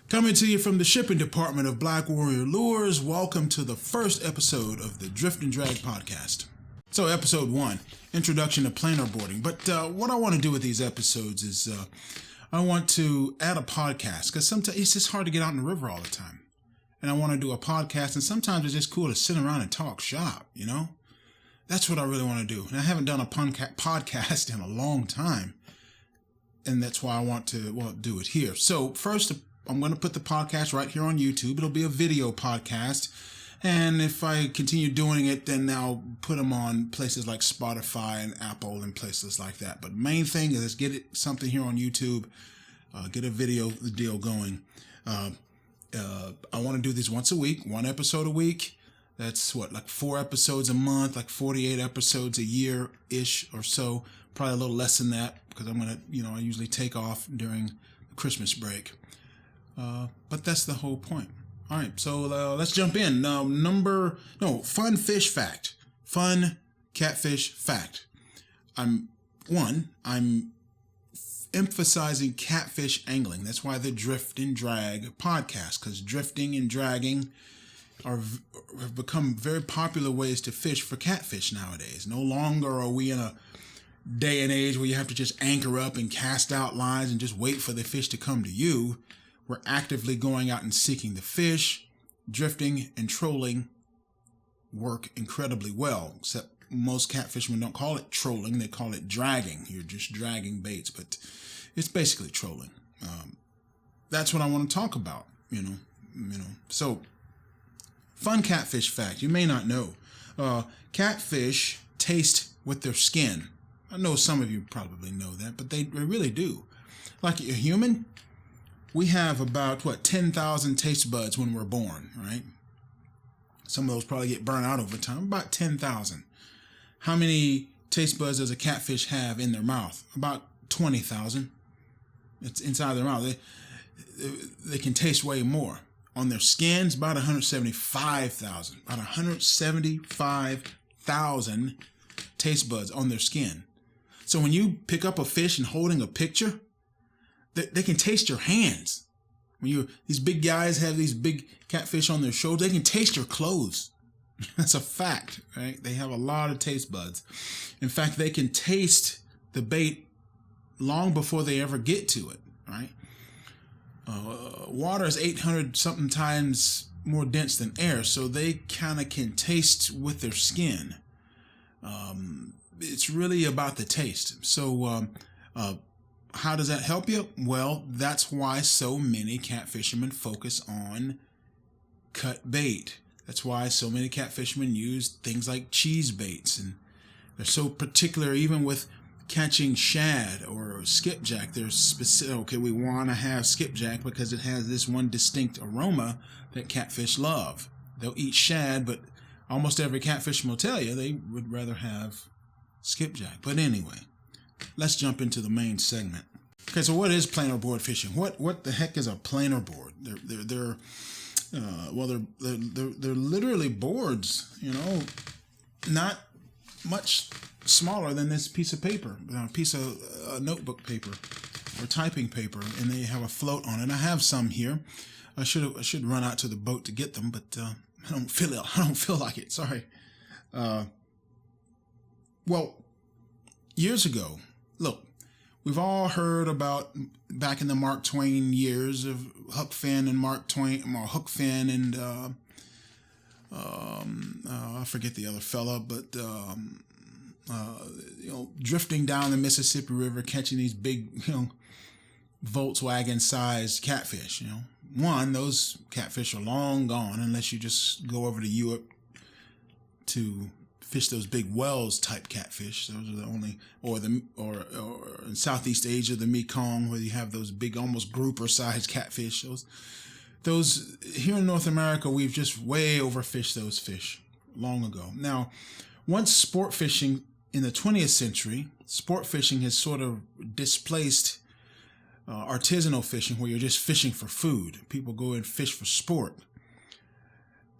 Coming to you from the shipping department of Black Warrior Lures, welcome to the first episode of the Drift and Drag podcast. So episode 1, introduction to planer boarding. But what I want to do with these episodes is I want to add a podcast, because sometimes it's just hard to get out in the river all the time. And I want to do a podcast, and sometimes it's just cool to sit around and talk shop, you know? That's what I really want to do. And I haven't done a podcast in a long time. And that's why I want to do it here. So first, I'm going to put the podcast right here on YouTube. It'll be a video podcast. And if I continue doing it, then I'll put them on places like Spotify and Apple and places like that. But the main thing is get something here on YouTube, get a video deal going. I want to do these once a week, 1 episode a week. That's like 4 episodes a month, like 48 episodes a year-ish or so. Probably a little less than that because I'm going to, I usually take off during the Christmas break. But that's the whole point. All right, so let's jump in. Fun fish fact. Fun catfish fact. I'm emphasizing catfish angling. That's why the Drift and Drag podcast, because drifting and dragging have become very popular ways to fish for catfish nowadays. No longer are we in a day and age where you have to just anchor up and cast out lines and just wait for the fish to come to you. We're actively going out and seeking the fish. Drifting and trolling work incredibly well, except most catfishermen don't call it trolling. They call it dragging. You're just dragging baits, but it's basically trolling. That's what I want to talk about, So, fun catfish fact. You may not know. Catfish taste with their skin. I know some of you probably know that, but they really do. Like a human, we have about, 10,000 taste buds when we're born, right? Some of those probably get burned out over time. About 10,000. How many taste buds does a catfish have in their mouth? About 20,000. It's inside their mouth. They can taste way more. On their skins, about 175,000. About 175,000 taste buds on their skin. So when you pick up a fish and holding a picture, they can taste your hands. These big guys have these big catfish on their shoulders, they can taste your clothes. That's a fact, right? They have a lot of taste buds. In fact, they can taste the bait long before they ever get to it, right? Water is 800 something times more dense than air, so they kind of can taste with their skin. It's really about the taste. So, how does that help you? Well, that's why so many catfishermen focus on cut bait. That's why so many catfishermen use things like cheese baits, and they're so particular even with catching shad or skipjack. They're specific. We want to have skipjack because it has this one distinct aroma that catfish love. They'll eat shad, but almost every catfisherman will tell you they would rather have skipjack. But anyway, let's jump into the main segment. Okay, so what is planer board fishing? What the heck is a planer board? They're literally boards, not much smaller than this piece of paper, a piece of notebook paper or typing paper, and they have a float on it. I have some here. I should run out to the boat to get them, but I don't feel like it. Sorry. Years ago, look, we've all heard about back in the Mark Twain years of Huck Finn and Mark Twain, or Huck Finn and I forget the other fella, but drifting down the Mississippi River, catching these big, Volkswagen-sized catfish. Those catfish are long gone unless you just go over to Europe to fish those big Wells type catfish. Those are the only, or in Southeast Asia, the Mekong, where you have those big, almost grouper sized catfish. Those here in North America, we've just way overfished those fish long ago. Now, once sport fishing in the 20th century, sport fishing has sort of displaced artisanal fishing, where you're just fishing for food. People go and fish for sport,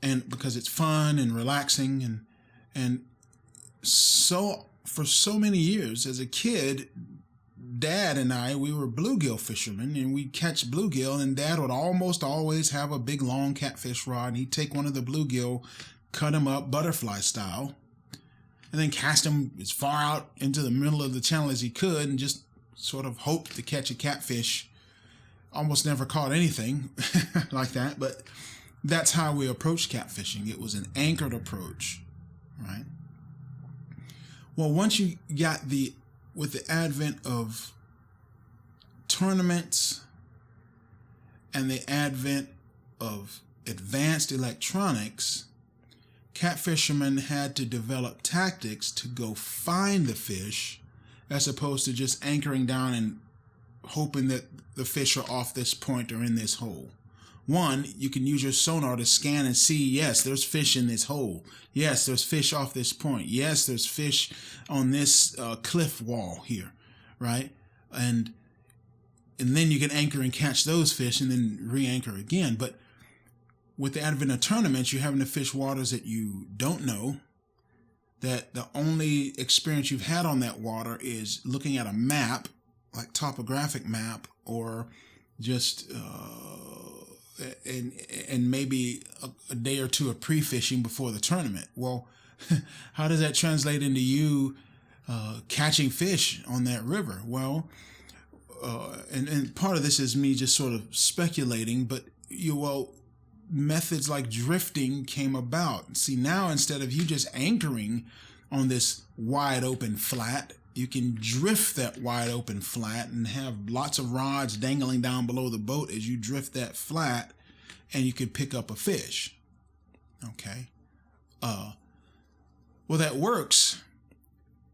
and because it's fun and relaxing, and so for so many years as a kid, Dad and we were bluegill fishermen, and we'd catch bluegill, and Dad would almost always have a big long catfish rod, and he'd take one of the bluegill, cut him up butterfly style, and then cast him as far out into the middle of the channel as he could, and just sort of hope to catch a catfish. Almost never caught anything like that, but that's how we approached catfishing. It was an anchored approach, right? Well, once you got with the advent of tournaments and the advent of advanced electronics, catfishermen had to develop tactics to go find the fish as opposed to just anchoring down and hoping that the fish are off this point or in this hole. One, you can use your sonar to scan and see, yes, there's fish in this hole. Yes, there's fish off this point. Yes, there's fish on this cliff wall here, right? And then you can anchor and catch those fish and then re-anchor again. But with the advent of tournaments, you're having to fish waters that you don't know, that the only experience you've had on that water is looking at a map, like topographic map, or just and maybe a day or two of pre-fishing before the tournament. Well, how does that translate into you catching fish on that river? Well, and part of this is me just sort of speculating, but methods like drifting came about. See, now instead of you just anchoring on this wide open flat, you can drift that wide open flat and have lots of rods dangling down below the boat as you drift that flat, and you can pick up a fish. Okay. Well, that works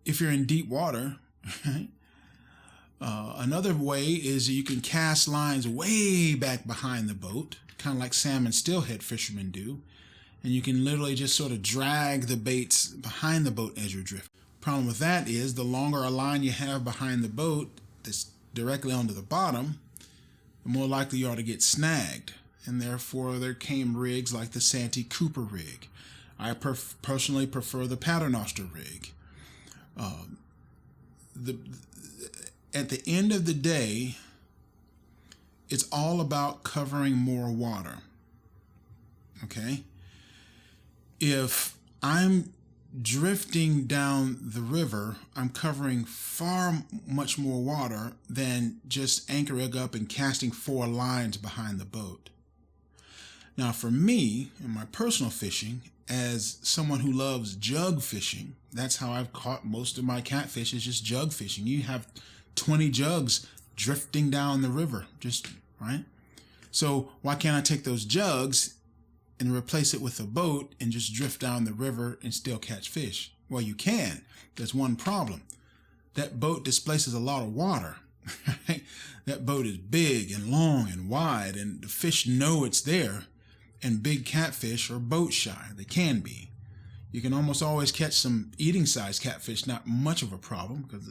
if you're in deep water. Right? Another way is you can cast lines way back behind the boat, kind of like salmon steelhead fishermen do, and you can literally just sort of drag the baits behind the boat as you're drifting. Problem with that is the longer a line you have behind the boat that's directly onto the bottom, the more likely you are to get snagged. And therefore there came rigs like the Santee Cooper rig. I personally prefer the Paternoster rig. At the end of the day, it's all about covering more water. Okay? If I'm drifting down the river, I'm covering far much more water than just anchoring up and casting 4 lines behind the boat. Now, for me, in my personal fishing, as someone who loves jug fishing, that's how I've caught most of my catfish, is just jug fishing. You have 20 jugs drifting down the river, just, right? So why can't I take those jugs and replace it with a boat and just drift down the river and still catch fish? Well, you can. There's one problem. That boat displaces a lot of water. Right? That boat is big and long and wide, and the fish know it's there. And big catfish are boat shy. They can be. You can almost always catch some eating size catfish, not much of a problem, because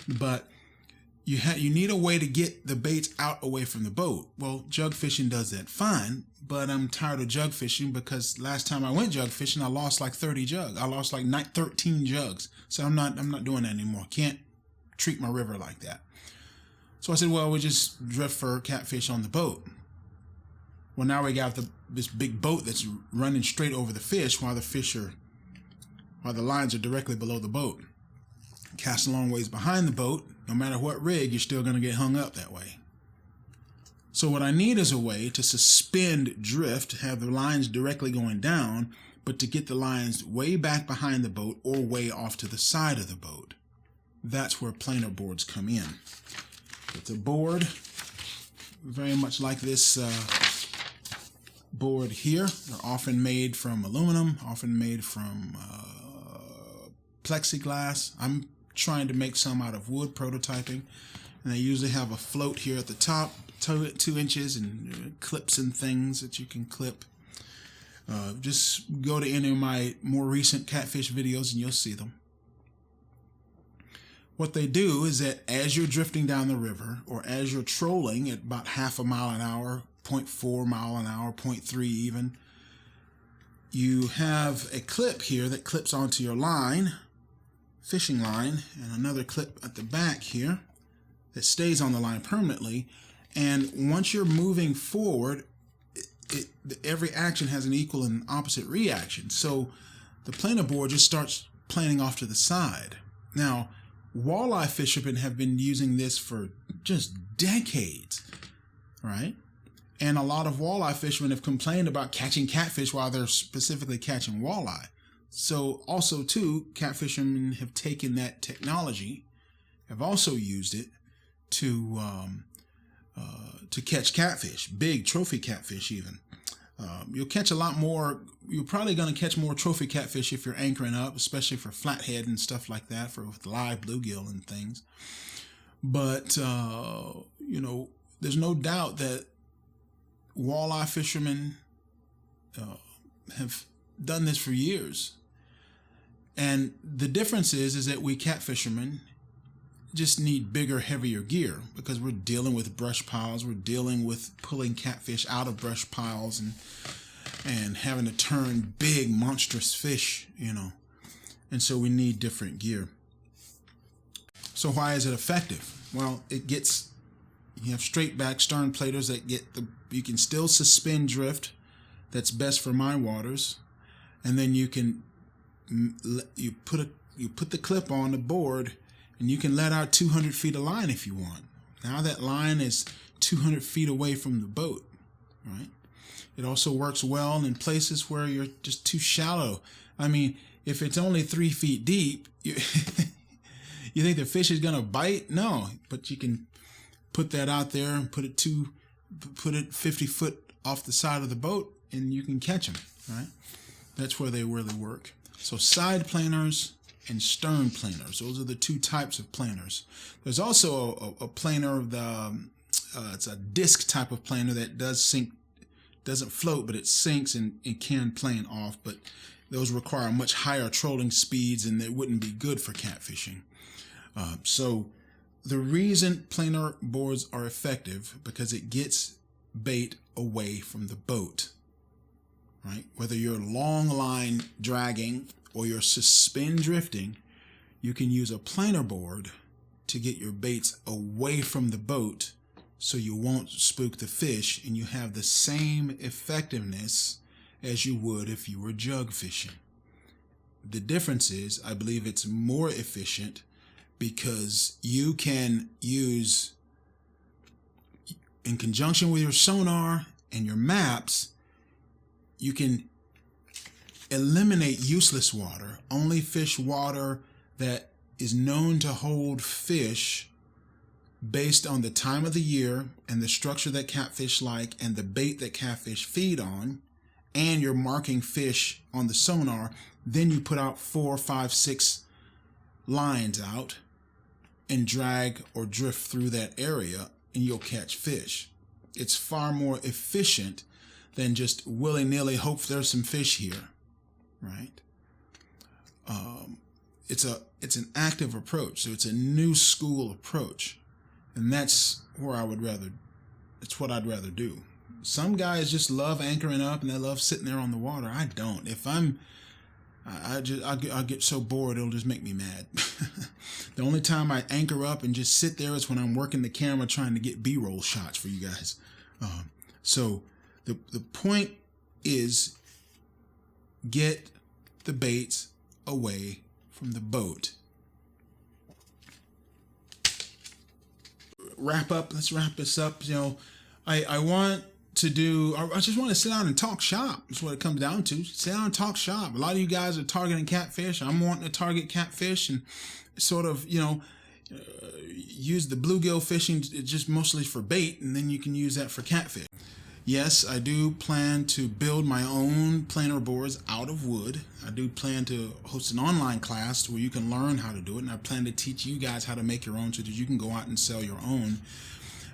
but you need a way to get the baits out away from the boat. Well, jug fishing does that fine, but I'm tired of jug fishing because last time I went jug fishing, I lost like 30 jugs. I lost like 13 jugs. So I'm not doing that anymore. Can't treat my river like that. So I said, well, we just drift for catfish on the boat. Well, now we got this big boat that's running straight over the fish while the lines are directly below the boat. Cast a long ways behind the boat, no matter what rig, you're still going to get hung up that way. So what I need is a way to suspend drift, have the lines directly going down, but to get the lines way back behind the boat or way off to the side of the boat. That's where planer boards come in. It's a board, very much like this board here. They're often made from aluminum, often made from plexiglass. I'm trying to make some out of wood, prototyping, and they usually have a float here at the top, 2 inches, and clips and things that you can clip. Just go to any of my more recent catfish videos and you'll see them. What they do is that as you're drifting down the river, or as you're trolling at about half a mile an hour, 0.4 mile an hour, 0.3 even, you have a clip here that clips onto your line, fishing line, and another clip at the back here that stays on the line permanently. And once you're moving forward, every action has an equal and opposite reaction. So the planer board just starts planing off to the side. Now, walleye fishermen have been using this for just decades, right? And a lot of walleye fishermen have complained about catching catfish while they're specifically catching walleye. So also too, catfishermen have taken that technology, have also used it to catch catfish, big trophy catfish even. You'll catch a lot more. You're probably going to catch more trophy catfish if you're anchoring up, especially for flathead and stuff like that, for live bluegill and things. But there's no doubt that walleye fishermen have done this for years. And the difference is that we catfishermen just need bigger, heavier gear because we're dealing with brush piles. We're dealing with pulling catfish out of brush piles and having to turn big, monstrous fish, And so we need different gear. So why is it effective? Well, you have straight back stern platers that you can still suspend drift. That's best for my waters. And then you put the clip on the board and you can let out 200 feet of line if you want. Now that line is 200 feet away from the boat, right? It also works well in places where you're just too shallow. I mean, if it's only 3 feet deep, you think the fish is going to bite? No, but you can put that out there and put it 50 foot off the side of the boat and you can catch them, right? That's where they really work. So side planers and stern planers, those are the two types of planers. There's also a planer, it's a disc type of planer that does sink, doesn't float, but it sinks and can plane off, but those require much higher trolling speeds and they wouldn't be good for catfishing. So the reason planer boards are effective because it gets bait away from the boat, right? Whether you're long line dragging or you're suspend drifting, you can use a planer board to get your baits away from the boat so you won't spook the fish and you have the same effectiveness as you would if you were jug fishing. The difference is, I believe it's more efficient because you can use, in conjunction with your sonar and your maps, you can eliminate useless water, only fish water that is known to hold fish based on the time of the year and the structure that catfish like and the bait that catfish feed on, and you're marking fish on the sonar. Then you put out 4, 5, 6 lines out and drag or drift through that area and you'll catch fish. It's far more efficient than just willy-nilly hope there's some fish here, right? It's an active approach, so it's a new school approach, and that's what I'd rather do. Some guys just love anchoring up and they love sitting there on the water. I don't. If I'll get so bored it'll just make me mad. The only time I anchor up and just sit there is when I'm working the camera trying to get B-roll shots for you guys. So the point is, get the baits away from the boat. Let's wrap this up. I just want to sit down and talk shop. That's what it comes down to. Sit down and talk shop. A lot of you guys are targeting catfish. I'm wanting to target catfish and sort of, use the bluegill fishing just mostly for bait, and then you can use that for catfish. Yes, I do plan to build my own planer boards out of wood. I do plan to host an online class where you can learn how to do it, and I plan to teach you guys how to make your own so that you can go out and sell your own.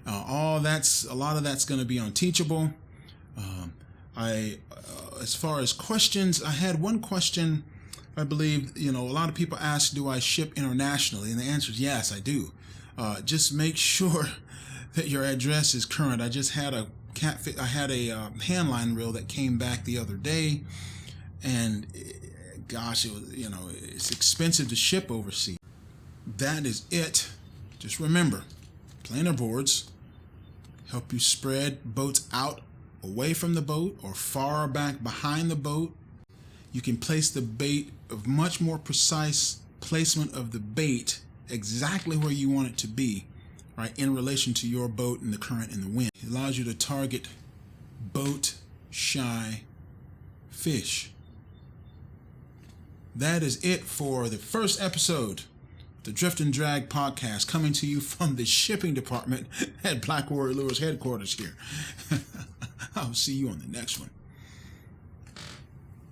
A lot of that's going to be on Teachable. As far as questions, I had one question. I believe, a lot of people ask, do I ship internationally? And the answer is yes, I do. Just make sure that your address is current. I just had a handline reel that came back the other day, and gosh, it was, it's expensive to ship overseas. That is it. Just remember, Planer boards help you spread boats out away from the boat or far back behind the boat. You can place the bait of much more precise placement of the bait exactly where you want it to be, right, in relation to your boat and the current and the wind. It allows you to target boat-shy fish. That is it for the first episode of the Drift and Drag podcast, coming to you from the shipping department at Black Warrior Lures headquarters here. I'll see you on the next one.